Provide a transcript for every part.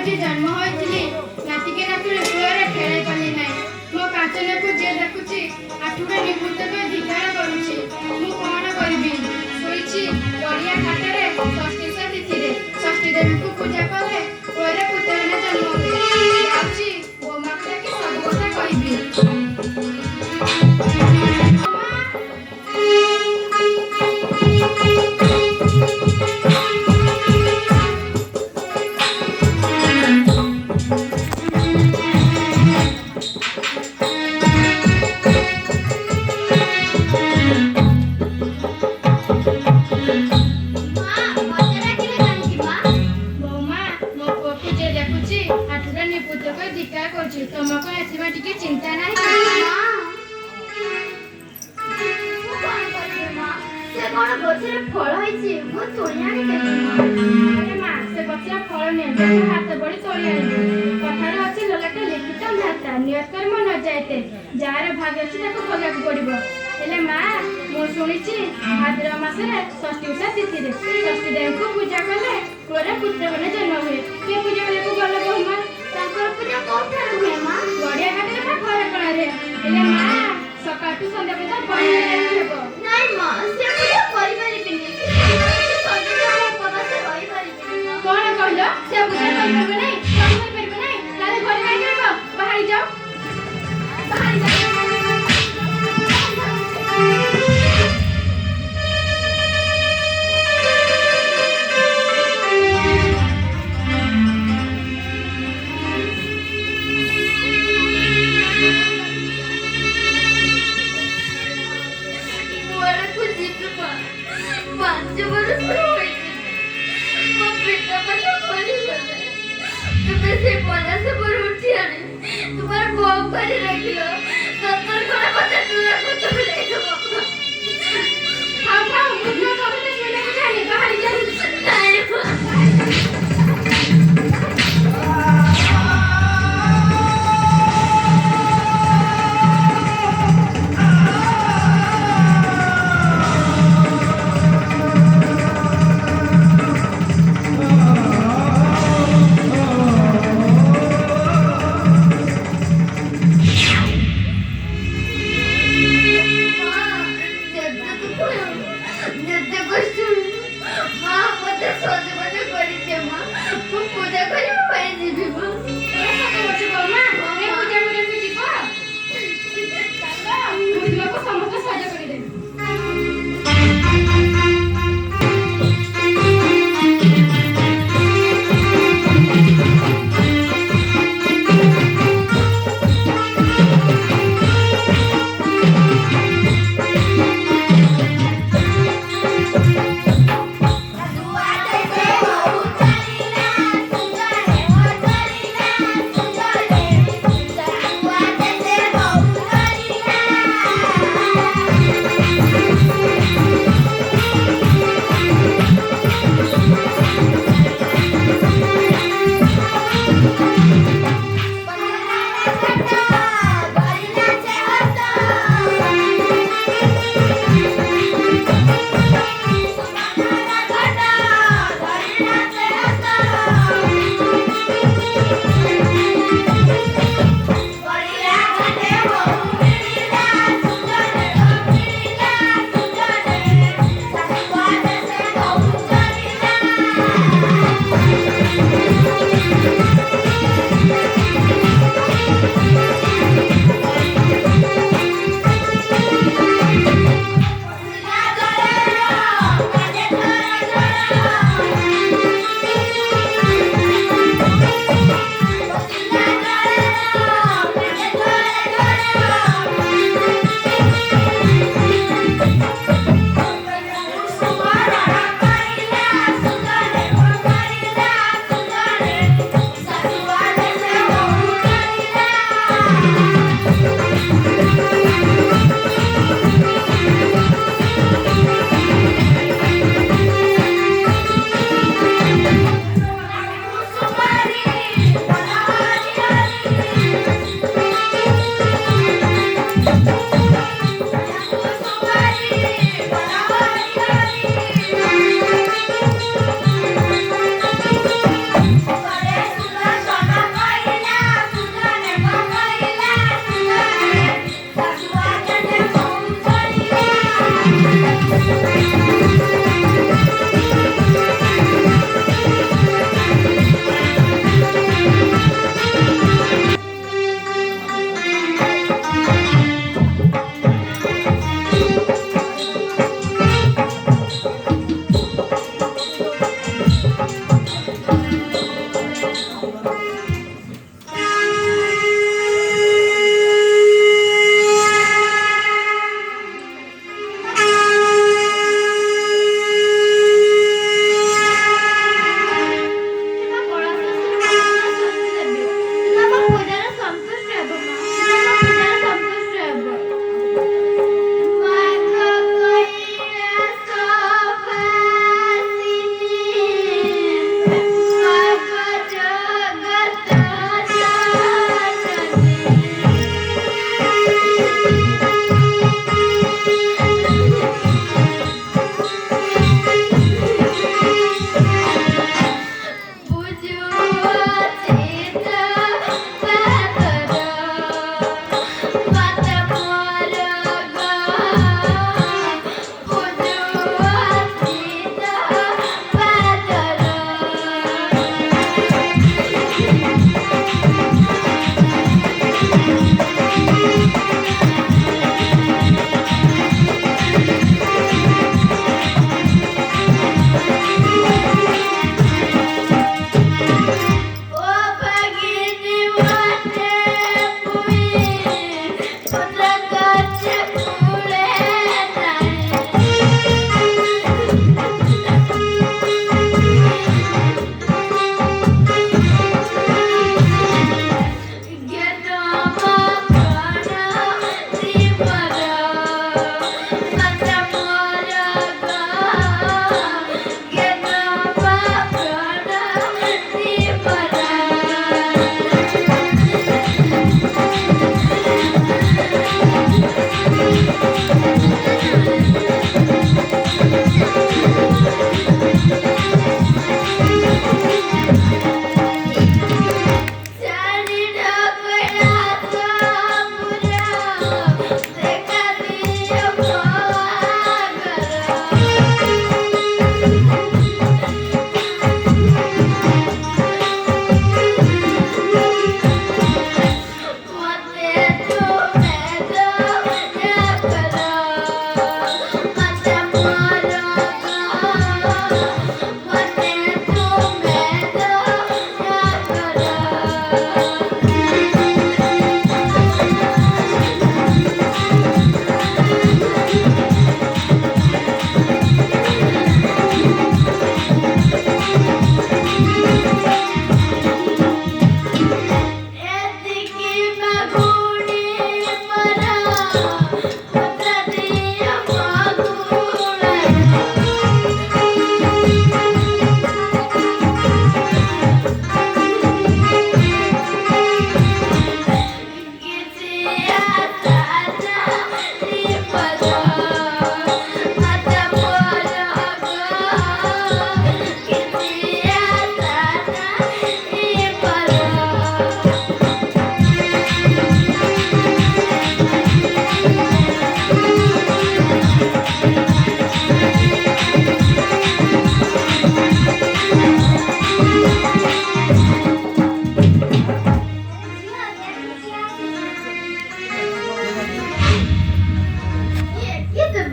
ଆଜି ଜନ୍ମ ହୋଇଥିଲି ନାତିକେ ନାତୁଣୀ କୂଳରେ ଖେଳାଇ ପାରିଲି ନାହିଁ। ମୋ କାଞ୍ଚନକୁ ଯିଏ ଦେଖୁଛି ଆଠୁଟା ନିବୃତ୍ତକୁ ଧିକାର କରୁଛି। ମୁଁ କଣ କରିବି? ଶୋଇଛି ଗଡ଼ିଆ ଘାଟରେ ଷଷ୍ଠୀଷା ତିଥିରେ ଷଷ୍ଠୀ ଦେବୀଙ୍କୁ ପୂଜା କଲେ କୂଳରେ ପୁତ୍ରମାନେ ଜନ୍ମ ହୁଏ। ଯାଉଛି ବୋମାକୁ ଡାକି ସବୁ କଥା କହିବି। तुमको एथि टिके चिंता नहीं से कौन गछरे फल होइछि मु तोଳି आनि देबी अरे मां से गछरा फल ने हाथ बड़ी तोଳି आनि कथार अछि ललटे लिखित भाषा नियत कर्म न जायते जार भाग्य अछि ताको भोगक पड़िबो हेले मां मु सुनिछि भाद्र मासरे षष्ठी उषा तिथि रे षष्ठी देव को पूजा कले कोरे पुत्र बने जन्म हुए के पूजा कले को गले बहुमा तांकर पूजा कोठार हुए मां गड़िया घाटे ना घर कणारे हेले मां सकाळटू संध्या पର୍ଯ୍यंत बने हेबो नाही मां से पूजा करि परिबिनी संध्या उपवास रहि परिबिनी कोन कहलो से पूजा करि नै करि परिबे नै ताले घर काई करबो बाहर जाओ बाहर जाओ तुम्हारा भोग भरी रखियो सत्तर कोना पता तुरा को तो ले दो खाओ मुझे कभी तो सुने को चाहिए बाहर जा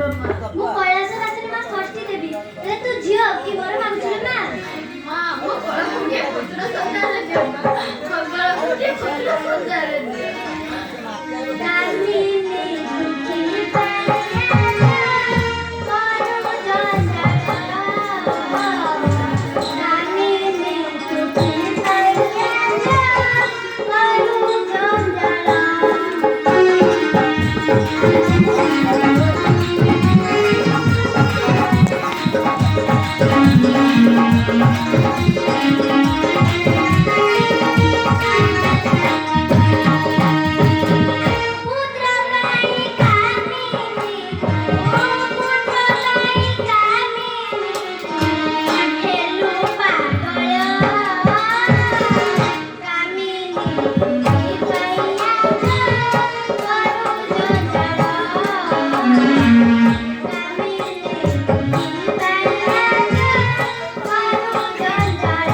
ମୁଁ କୈଳାସ ରାତିରେ ମା ଷଷ୍ଠୀ ଦେବି। ହେଲେ ତୁ ଝିଅ କି ବର ମାଗୁଛୁ ମା? ମା ମୋ କଳକୁ ଟିକେ ପୁତ୍ର ସନ୍ତାନ ଦିଅ ମା। ମୋ କଳକୁ ଟିକେ ପୁତ୍ର ସନ୍ତାନ ଦିଅ। କାମିନୀ ଦୁଃଖୀ ପାଇଲା କରୁ ଜଞ୍ଜାଳ। କାମିନୀ ଦୁଃଖୀ ପାଇଲା କରୁ ଜଞ୍ଜାଳ। ପୁତ୍ର ପାଇଁ କାମିନୀ ପୁତ୍ର ପାଇଁ କାମିନୀ ହେଲୁ ପାଗଳ। କାମିନୀ ଦୁଃଖୀ ପାଇଲା କରୁ ଜଞ୍ଜାଳ। କାମିନୀ ଦୁଃଖୀ ପାଇଲା କରୁ ଜଞ୍ଜାଳ।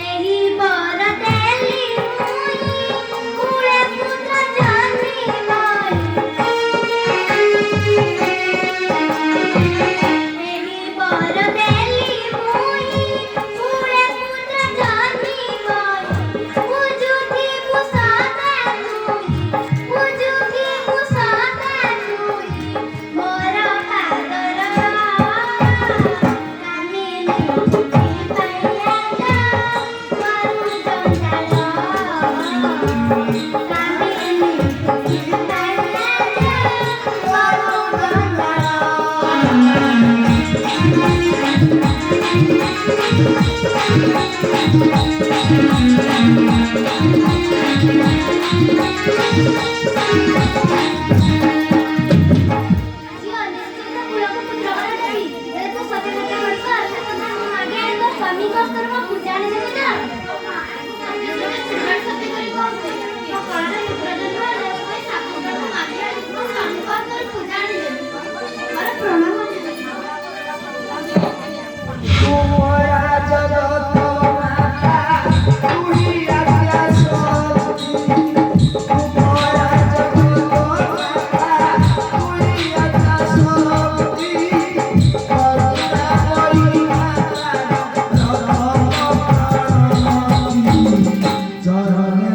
ଏହି ବର ଦେଲି ମୁଇଁ କୁଳେ ପୁତ୍ର ଜନ୍ମିବଇ। ଏହି ବର ଦେଲି ମୁଇଁ କୁଳେ ପୁତ୍ର ଜନ୍ମିବଇ। ବୁଝୁଥିବୁ ସଦା ତୁଇ ବୁଝୁଥିବୁ ସଦା ତୁଇ ମୋର ପାଗଳ। କାମିନୀ ଦୁଃଖୀ ପାଇଲା କରୁ ଜଞ୍ଜାଳ। କାମିନୀ ଦୁଃଖୀ ପାଇଲା କରୁ ଝିଅ ନିଶ୍ଚିତ କୁଳକୁ ପୁତ୍ରବର ଦେବି। ହେଲେ ତୁ ସତ୍ୟ ସତ୍ୟ କରିବୁ ଅର୍ଥାତ୍ ମୁଁ ମାଗି ଆଣି ତୋ ସ୍ୱାମୀଙ୍କ ସ୍ତର ମୋ ପୂଜା ଆଣିଦେବି ତ? ମୋ କଳରେ ପୁତ୍ର ଜନ୍ମ ହେଲେ ମୁଁ ଏଇ ଶାକୁଟାକୁ ମାଗି ଆଣି ମୋ ସ୍ୱାମୀଙ୍କ ସ୍ତର ପୂଜା ଆଣିଦେବି। ମୋର ପ୍ରଣାମ ଅଛି। ତୁମରା ଜଗତ ମାତା ତୁହି ଆଜ୍ଞା ଶକ୍ତି। ତୁମରା ଜଗତ ମାତା ତୁହି ଆଜ୍ଞା ଶକ୍ତି। କରୁଣା କରିମା ଚରଣେ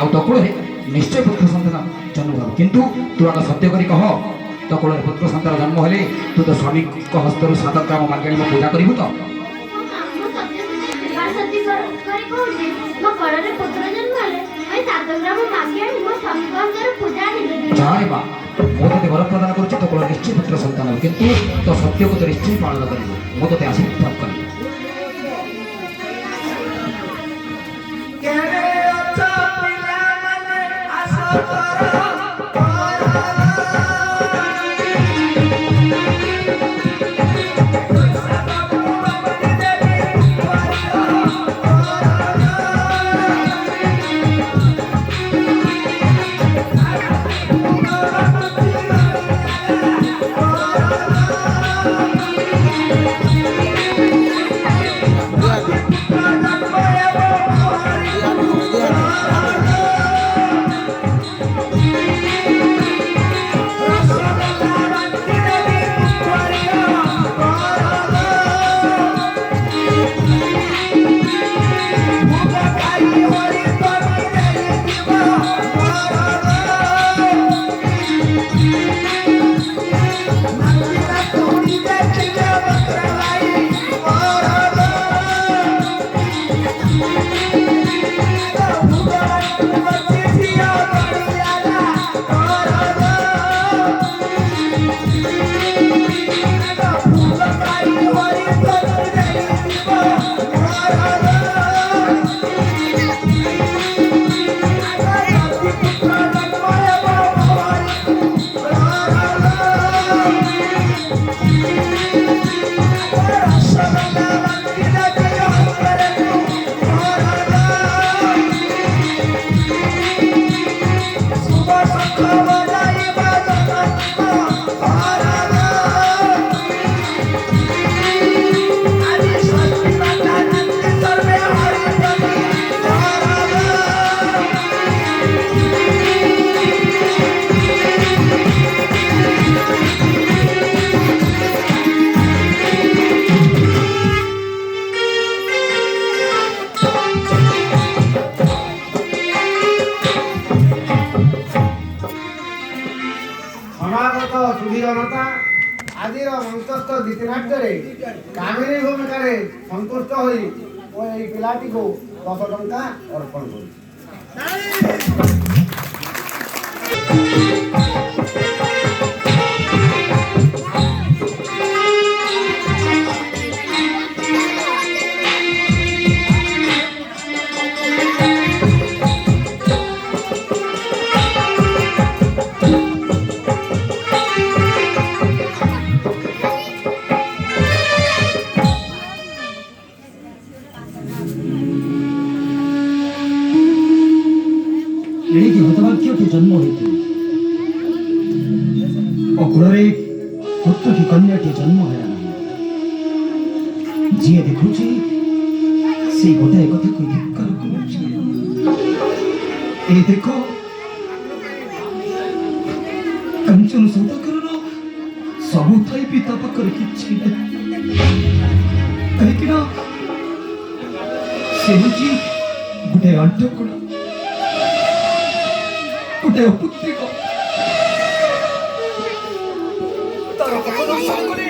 ଆଉ ତୋ କୂଳରେ ନିଶ୍ଚୟ ପୁତ୍ର ସନ୍ତାନ ଜନ୍ମ ହେବ। କିନ୍ତୁ ତୁ ଆଗ ସତ୍ୟ କରି କହ, ତୋ କୂଳରେ ପୁତ୍ର ସନ୍ତାନ ଜନ୍ମ ହେଲେ ତୁ ତୋ ସ୍ୱାମୀଙ୍କ ହସ୍ତରୁ 7 ଗ୍ରାମ ମାଗି ଆଣି ମୋ ପୂଜା କରିବୁ ତ? ମୁଁ ସତ୍ୟ କରି କହୁଛି ମୋ କଳରେ ପୁତ୍ର ଜନ୍ମ ହେଲେ ମୁଁ ଏଇ 7 ଗ୍ରାମ ମାଗି ଆଣି ମୋ ସ୍ୱାମୀଙ୍କ ସ୍ତର ପୂଜା ଆଣିଦେବି। ଜୟ ମା, ମୁଁ ତୋତେ ବର ପ୍ରଦାନ କରୁଛି, ତୋ କୂଳରେ ନିଶ୍ଚୟ ପୁତ୍ର ସନ୍ତାନ ହେବ। କିନ୍ତୁ ତୋ ସତ୍ୟକୁ ତ ନିଶ୍ଚୟ ପାଳନ କରିବୁ। ମୁଁ ତୋତେ ଆଶୀର୍ବାଦ କରିବି। କେବେ ଅଛ ପିଲାମାନେ ଆସ କର। ସୁଧୀ ଜନତା ଆଜିର ମଞ୍ଚସ୍ଥ ଗୀତିନାଟ୍ୟରେ କାମିନୀ ଭୂମିକାରେ ସନ୍ତୁଷ୍ଟ ହୋଇ ମୁଁ ଏହି ପିଲାଟିକୁ 10 ଟଙ୍କା ଅର୍ପଣ କରୁଛି। ଏଣିକି ହତଭାଗ୍ୟଟି ଜନ୍ମ ହୋଇತು ଅକୁଳରେ ପୁତ୍ର କି କନ୍ୟାଟି ଜନ୍ମ ହେଲା ନାହିଁ। ଯିଏ ଦେଖୁଛି ସେ ଗୋଟାଏ କଥାକୁ ଧିକ୍କାର କରୁଛି। ଏଇ ଦେଖ କାଞ୍ଚନ ସୌଦାଗରର ସବୁ ଥାଇ ବି ତା ପାଖରେ କିଛି ନାହିଁ। କାହିଁକି ନା ସେ ହେଉଛି ଗୋଟାଏ ଆଣ୍ଟକୁଣା, ଗୋଟେ ଅପୁତ୍ରିକ। ତାର ପଥଦର୍ଶନ କରି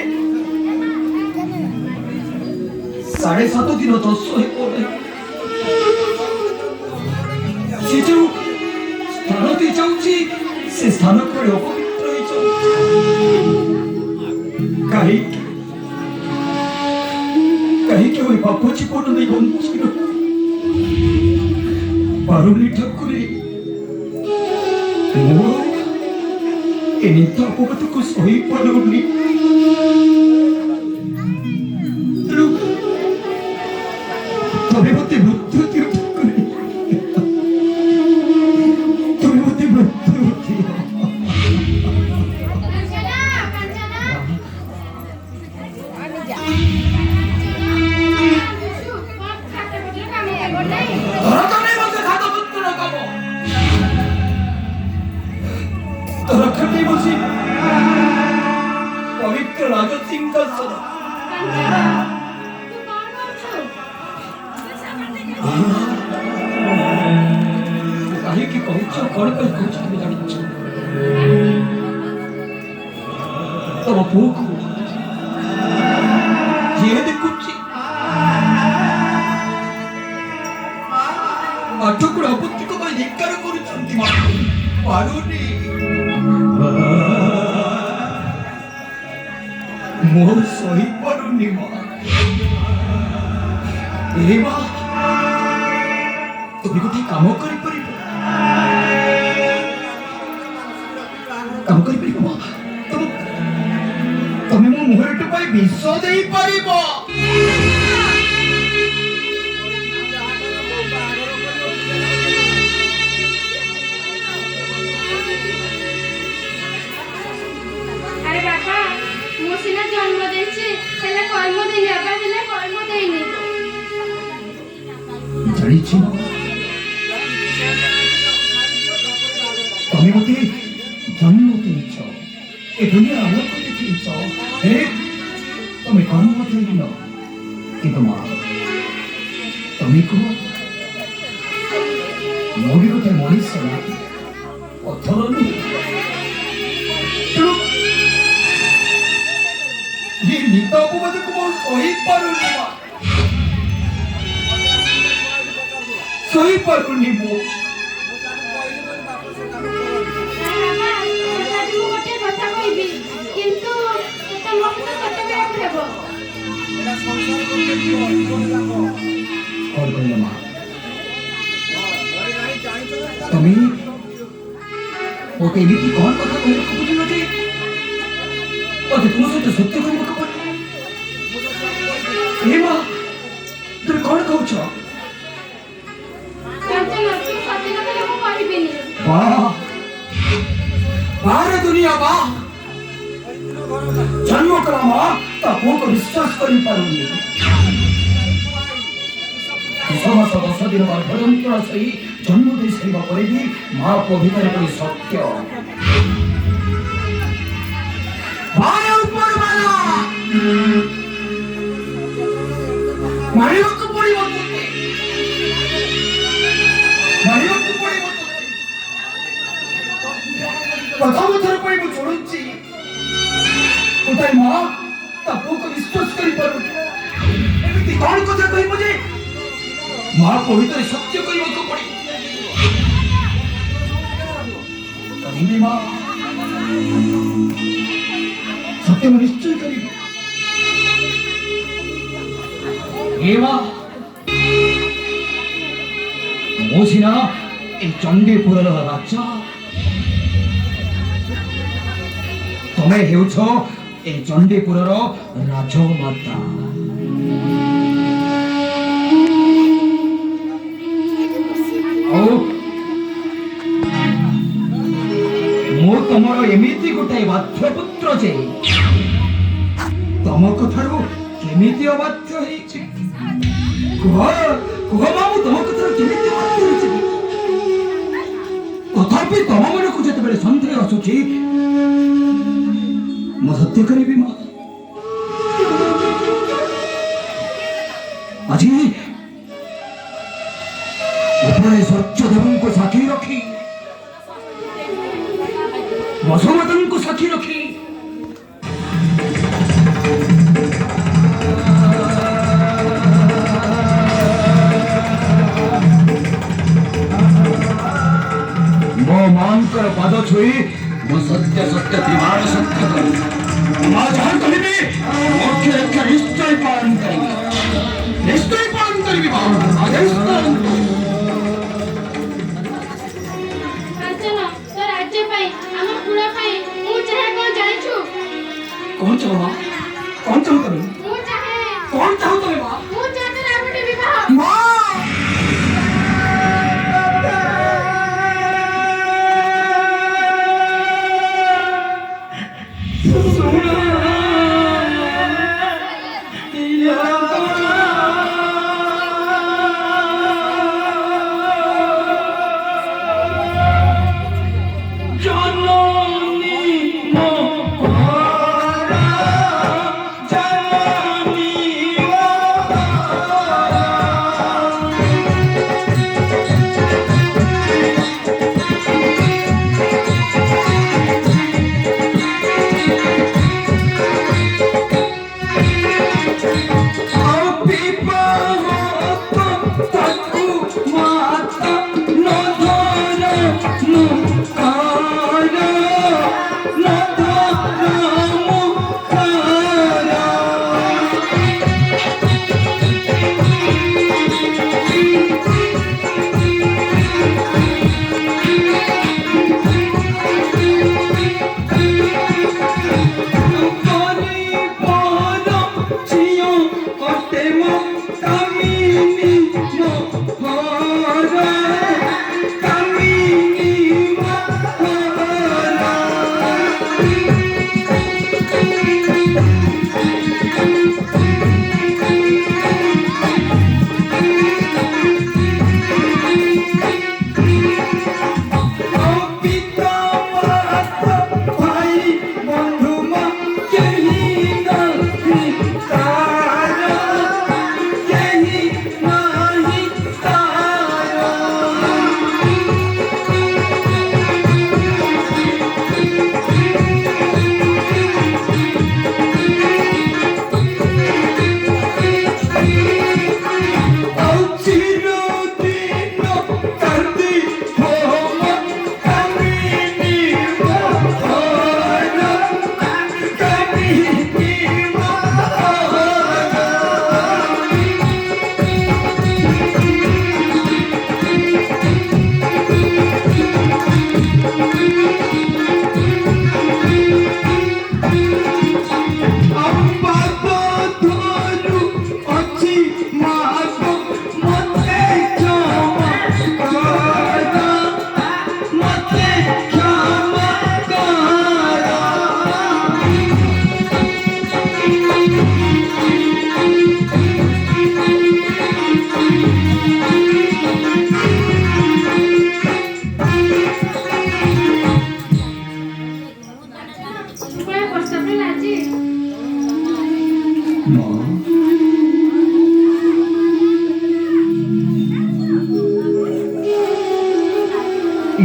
7.5 ଦିନ ଯଶ ହେବ ନାହିଁ। ସେ ଯେଉଁ ସ୍ଥାନ ଦେଇ ଯାଉଛି ସେ ସ୍ଥାନ କୁଆଡ଼େ ଅପବିତ୍ର ହେଇଯାଉଛି। କାହିଁକି ওই ପାପ ଜୀବନ ନେଇ ବଞ୍ଚି ପାରୁନି ଠାକୁରେ। ମୁଁ ଏ ନିତ୍ୟ ଅପବାଦକୁ ସହିପାରୁନି। ତେଣୁ ତମେ ମୋତେ ମୃତ୍ୟୁ ଦିଅ ଠାକୁରେ, ତମେ ମୋତେ ମୃତ୍ୟୁ ଦିଅ। ପବିତ୍ର ରାଜ ସିଂହାସନ କାହିଁକି କହୁଛ, କଣ ପାଇଁ କହୁଛ ତମେ ଜାଣିଛ? ତମ ପୁଅକୁ ଯିଏ ଦେଖୁଛି ପାଠକୁ ଅପତ୍ରିକ ପାଇଁ ଧିକ୍କାର କରୁଛନ୍ତି। ପାରୁନି, ମୁଁ ସହିପାରୁନି ମା। ଏ ମା, তুমি ଗୋଟିଏ କାମ କରିପାରିବ, କାମ କରିପାରିବ ମା। ତମେ ମୋ ମୁହଁରେ ଟୋପାଏ ବିଷ ଦେଇପାରିବ। ଆରେ ବାପା, ମୁଁ ସିନା ଜନ୍ମ ଦେଇଛି, ହେଲେ କର୍ମ ଦେଇନି ବାପା, ହେଲେ କର୍ମ ଦେଇନି। ଜାଣିଛି ନା, ତମେ ମୋତେ ଜନ୍ମ ଦେଇଛ, ଏ ଦୁନିଆର ଆଲୋକ ଦେଖେଇଛ, ହେଲେ ତମେ କର୍ମ ଦେଇନ। କିନ୍ତୁ ମା, ତମେ କୁହ, ମୁଁ ବି ଗୋଟେ ମଣିଷ ନା, ପଥର ନୁହେଁ। ତେଣୁ ଏ ନିଦ ଅପବାଦକୁ ମୁଁ ସହିପାରୁନି ମା, ସହିପାରୁନି ମୁଁ। ମୁଁ ଗୋଟେ କଥା କହିବି, କିନ୍ତୁ ମୋ ସହିତ ସତ୍ୟ କରିବାକୁ ହେବ। କଣ କହିଲ ମା? ତମେ ମୋତେ ଏମିତି କଣ କଥା କହିବାକୁ ବୁଝିଲ ଯେ ମୋତେ ତୁମ ସହିତ ସତ୍ୟ କରିବାକୁ ପଡ଼ିବ? ଏ ମା, ତମେ କଣ କହୁଛ? बाहर दुनिया बा जन्म कला माँ ता पुओ को विश्वास कर पारुनी। 10 मास 10 दिन गर्भयंत्रणा सही जन्म दे सारिबा परे भी माँ को भितर कोई सत्य बाहर ऊपर वाला मारियो को पड़ी मत मारियो को पड़ी मत प्रथम थर पर मु छोड़ुची ତାଇ ମା ତା ପୁଅକୁ ବିଶ୍ୱାସ କରିପାରୁନି। ଏମିତି କଣ କଥା କହିବ ଯେ ମହାପୁଅ ଭିତରେ ସତ୍ୟ କହିବାକୁ ପଡ଼ିବ। କରିବି ମା, ସତ୍ୟ ମୁଁ ନିଶ୍ଚୟ କରିବି। ଏ ମା, ମୁଁ ସିନା ଏ ଚଣ୍ଡୀପୁରର ରାଜା, ତମେ ହେଉଛ ଏ ଚଣ୍ଡୀପୁରର ରାଜମାତା। ଆଉ ମୁଁ ତମର ଏମିତି ଗୋଟାଏ ବାଧ୍ୟ ପୁତ୍ର ଯେ ତମ କଥାରୁ କେମିତି ଅବାଧ୍ୟ ହେଇଛି? କୁହ କୁହ ମା, ମୁଁ ତମ କଥାରୁ କେମିତି ଅବାଧ୍ୟ ହେଇଛି? ତଥାପି ତମ ମନକୁ ଯେତେବେଳେ ସନ୍ଦେହ ଆସୁଛି ମୁଁ ସତ୍ୟ କରିବି ମା। ଆଜି ଉପରେ ସୂର୍ଯ୍ୟଦେବଙ୍କୁ ସାକ୍ଷୀ ରଖି ବସୁମତଙ୍କୁ ସାକ୍ଷୀ ରଖି ମୋ ମାଙ୍କର ପାଦ ଛୁଇଁ ମୁଁ ସତ୍ୟ ସତ୍ୟ ତ୍ରିବାଣ ସତ୍ୟ କରିବି। ମା ଯାହା କହିବି ଅକ୍ଷର ଅକ୍ଷର ନିଶ୍ଚୟ ପାଳନ କରିବି, ନିଶ୍ଚୟ ପାଳନ କରିବି ମା। କାଞ୍ଚନ, ତୋ ରାଜ୍ୟ ପାଇଁ, ଆମ କୁଳ ପାଇଁ ମୁଁ ଚାହେ କଣ ଜାଣିଛୁ? କଣ ଚାହ ମା? କଣ ଚାହ ତମେ? ମୁଁ ଚାହେ କଣ ଚାହ ତମେ ମା? ମୁଁ ଚାହେ ତୋର ଆଉ ଗୋଟେ ବିବାହ। ମା!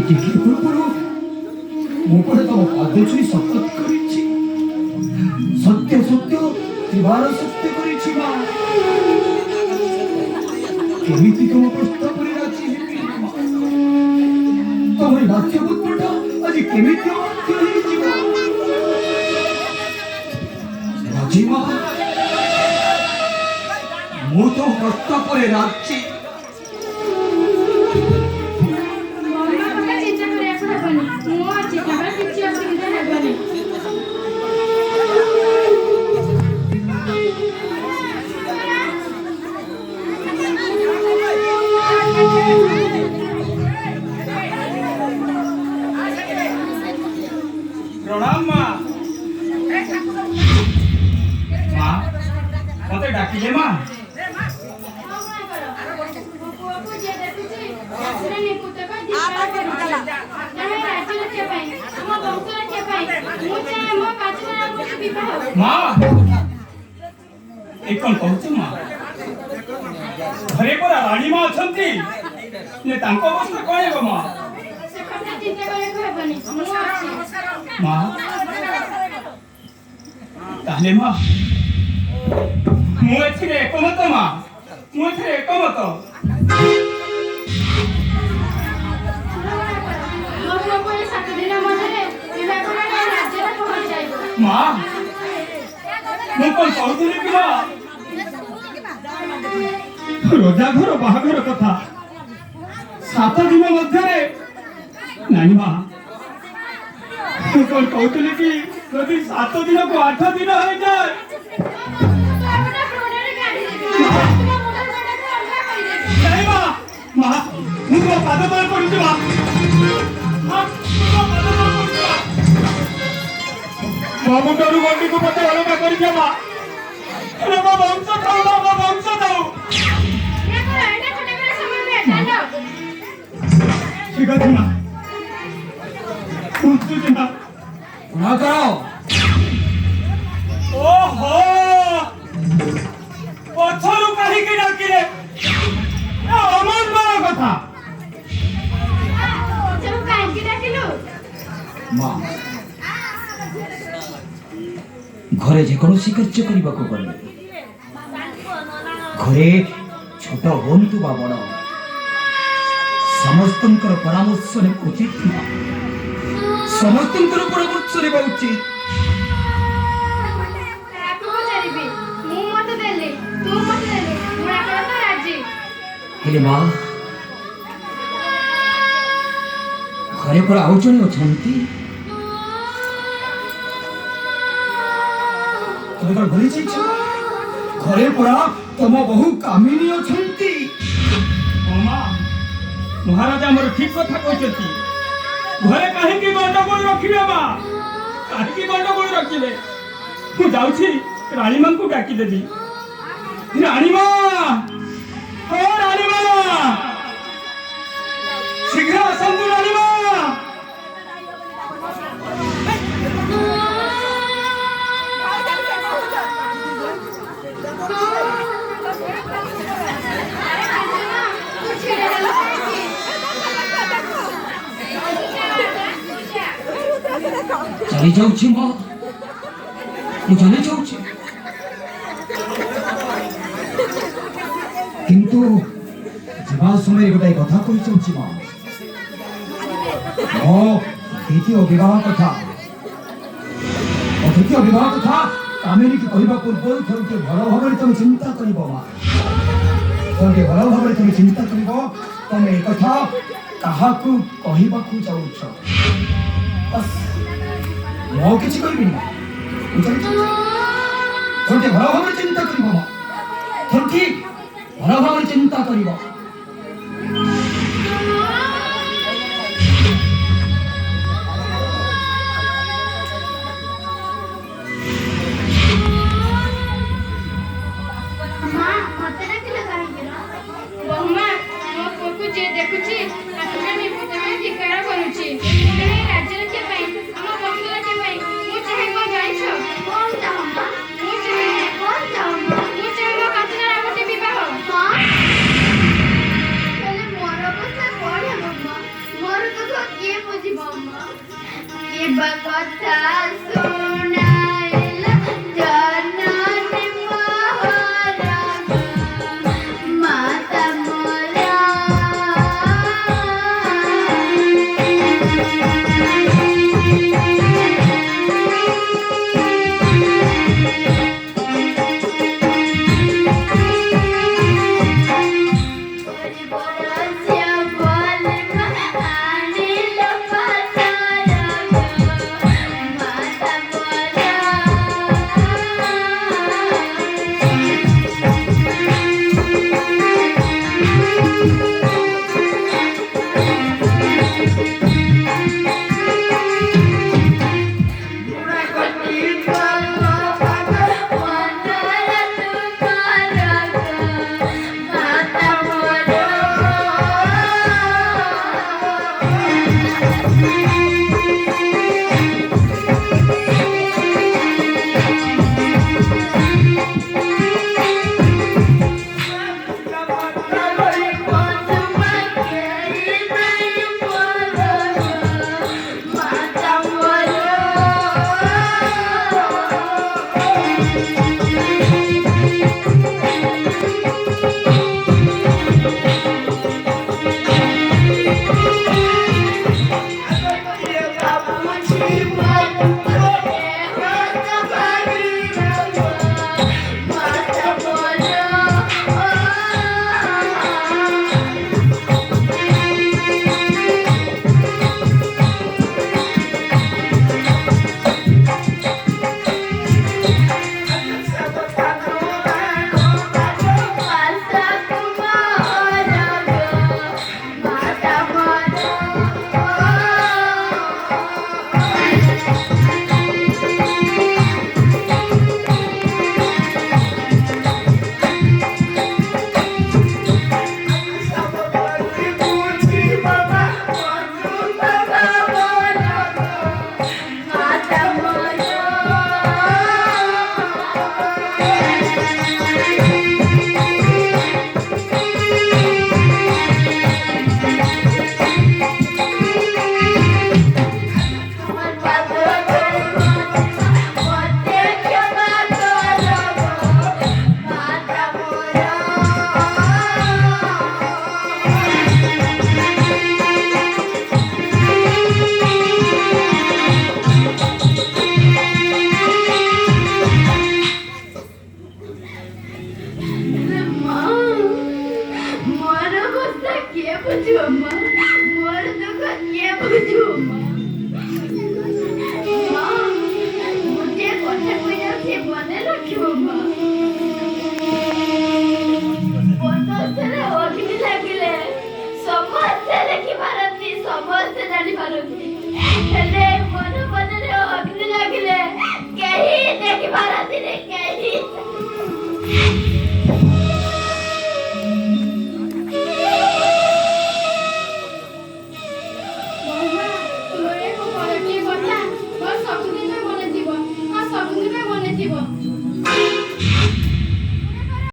ଟିକି ପୂର୍ବରୁ ମୁଁ ପରେ ତମ ପାଦ ଛୁଇଁ ଶପଥ କରିଛି। ত্রিবার সত্যি করেছি মা কেমিতি কোন প্রশ্ন করে রাখছি তোমার বাচ্য পুত্রটা আজ কেমিতি অবাধ্য হয়েছি মা রাজি মা ମୁଁ ତ ହସ୍ତ ପରେ ରାଜି ମମା କଥା ଚିନ୍ତା କରିବାକୁ ହେବନି ମୁଁ ଅଛି ତାର କିଛି ଅସୁବିଧା ହେବନି प्रणाम माँ माँ मते डाकिले माँ माँ एक कौन कहूँ माँ घरे परा रानी माँ अछंती ने तांको अवस्था कौन है माँ माँ ताहले माँ ମୁଁ ଏଥିରେ ଏକମତ ମା ମୁଁ ଏଥିରେ ଏକମତ ମା ମୁଁ କଣ କହୁଥିଲି କି ମା ରଜା ଘର ବାହାଘର କଥା 7 ଦିନ ମଧ୍ୟରେ ନାଇଁ ମା ମୁଁ କଣ କହୁଥିଲି କି ଯଦି 7 ଦିନକୁ 8 ଦିନ ହେଇଯାଏ ନାଇଁ ମା ମା ମୁଁ ମୋ ପାଦ ତଳେ ପଡୁଛି ମା ମୋ ମୁଣ୍ଡରୁ ଗଣ୍ଡିକୁ ମତେ ଅଲଗା କରିଦିଅ ମା ହେଲେ ମୋ ବଂଶ ଥାଉ ମା ମୋ ବଂଶ ଥାଉ ଠିକ ଅଛି ମା ବୁଝୁଛି ମା ନ କର ଓହୋ ପଛରୁ କାହିଁକି ଡାକିଲେ ଅମର କଥା ମା ଘରେ ଯେକୌଣସି କାର୍ଯ୍ୟ କରିବାକୁ ଗଲେ ଘରେ ଛୋଟ ହୁଅନ୍ତୁ ବା ବଡ଼ ସମସ୍ତଙ୍କର ପରାମର୍ଶ ନେବା ଉଚିତ ଥିଲା ସମସ୍ତଙ୍କର ପରାମର୍ଶ ନେବା ଉଚିତ ହେଲେ ମା ଘରେ ପରା ଆଉ ଜଣେ ଅଛନ୍ତି ତମେ କଣ ଭୁଲି ଯାଇଛ ଘରେ ପରା ତମ ବହୁ କାମିନୀ ଅଛନ୍ତି ମା ମହାରାଜା ଆମର ଠିକ କଥା କହିଛନ୍ତି ଘରେ କାହିଁକି ଗଣ୍ଡଗୋଳ ରଖିବେ ମା କାହିଁକି ଗଣ୍ଡଗୋଳ ରଖିବେ ମୁଁ ଯାଉଛି ରାଣୀମାଙ୍କୁ ଡାକିଦେବି ରାଣୀମା ଓ ରାଣୀମା ଶୀଘ୍ର ଆସନ୍ତୁ ରାଣୀମା ଚାଲି ଯାଉଛି ମା ମୁଁ ଚାଲି ଯାଉଛି କିନ୍ତୁ ଯିବା ସମୟରେ ଗୋଟାଏ କଥା କହିଯାଉଛି ମା ମୋ ଦ୍ୱିତୀୟ ବିବାହ କଥା କାମିନୀକି କହିବା ପୂର୍ବରୁ ଥରୁଟେ ଭଲ ଭାବରେ ତମେ ଚିନ୍ତା କରିବ ମା ଥରୁଟେ ଭଲ ଭାବରେ ତମେ ଚିନ୍ତା କରିବ ତମେ ଏ କଥା କାହାକୁ କହିବାକୁ ଯାଉଛ ମୁଁ କିଛି କହିବିନି ମା ଥରୁଟେ ଭଲ ଭାବରେ ଚିନ୍ତା କରିବ ମା ଥରୁଟେ ଭଲ ଭାବରେ ଚିନ୍ତା କରିବ କଥା